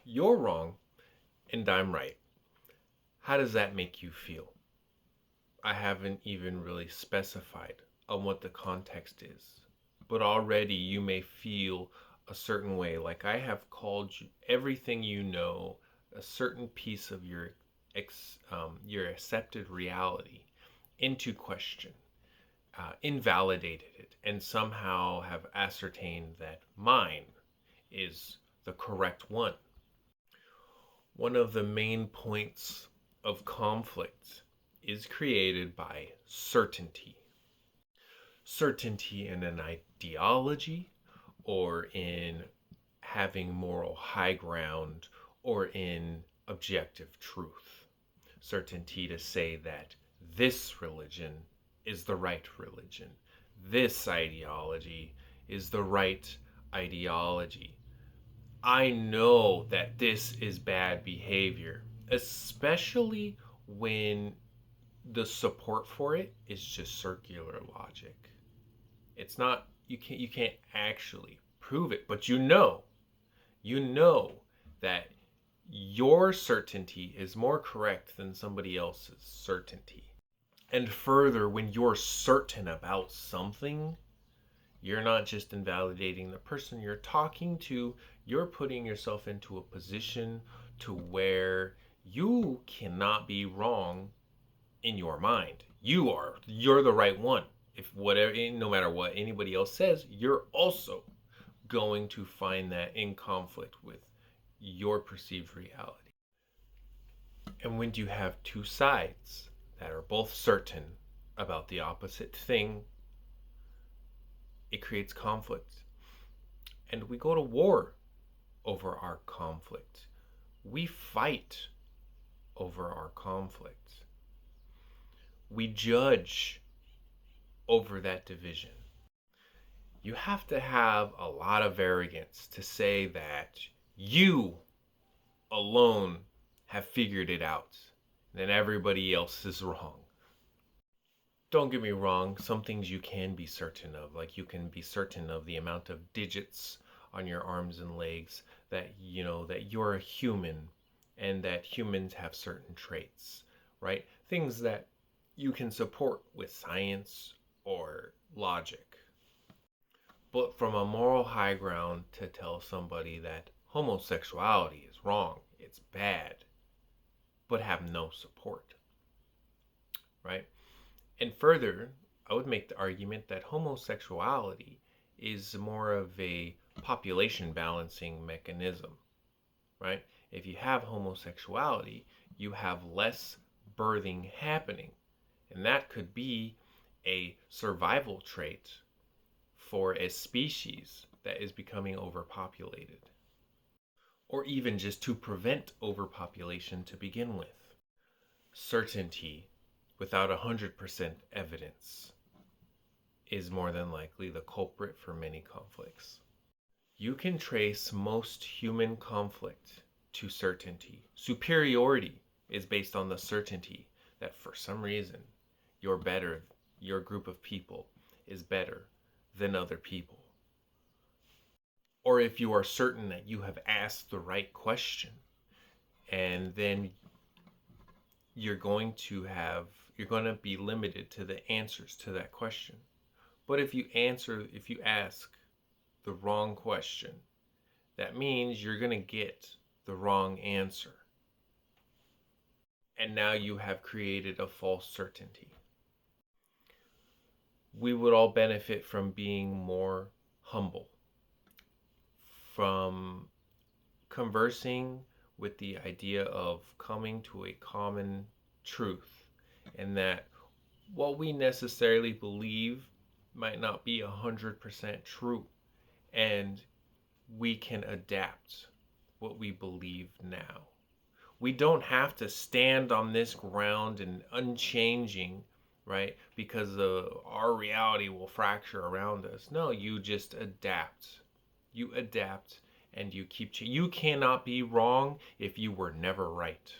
You're wrong and I'm right. How does that make you feel? I haven't even really specified on what the context is, but already you may feel a certain way. Like I have called you everything you know, a certain piece of your accepted reality into question, invalidated it, and somehow have ascertained that mine is the correct one. One of the main points of conflict is created by certainty. Certainty in an ideology or in having moral high ground or in objective truth. Certainty to say that this religion is the right religion, this ideology is the right ideology. I know that this is bad behavior, especially when the support for it is just circular logic. It's not you can't actually prove it, but you know that your certainty is more correct than somebody else's certainty. And further, when you're certain about something, you're not just invalidating the person you're talking to, you're putting yourself into a position to where you cannot be wrong in your mind. You're the right one. If whatever no matter what anybody else says, you're also going to find that in conflict with your perceived reality. And when you have two sides that are both certain about the opposite thing, it creates conflict. And we go to war over our conflict. We fight over our conflict. We judge over that division. You have to have a lot of arrogance to say that you alone have figured it out, and everybody else is wrong. Don't get me wrong, some things you can be certain of, like you can be certain of the amount of digits on your arms and legs, that you know that you're a human and that humans have certain traits, right? Things that you can support with science or logic. But from a moral high ground to tell somebody that homosexuality is wrong, it's bad, but have no support, right? And further, I would make the argument that homosexuality is more of a population balancing mechanism, right? If you have homosexuality, you have less birthing happening. And that could be a survival trait for a species that is becoming overpopulated, or even just to prevent overpopulation to begin with. Certainty without 100% evidence is more than likely the culprit for many conflicts. You can trace most human conflict to certainty. Superiority is based on the certainty that for some reason you're better, your group of people is better than other people. Or if you are certain that you have asked the right question, and then you're going to be limited to the answers to that question. But if you ask the wrong question, that means you're going to get the wrong answer. And now you have created a false certainty. We would all benefit from being more humble, from conversing with the idea of coming to a common truth, and that what we necessarily believe might not be 100% true, and we can adapt what we believe now. We don't have to stand on this ground and unchanging, right? Because our reality will fracture around us. No, you just adapt. You adapt and you keep. You cannot be wrong if you were never right.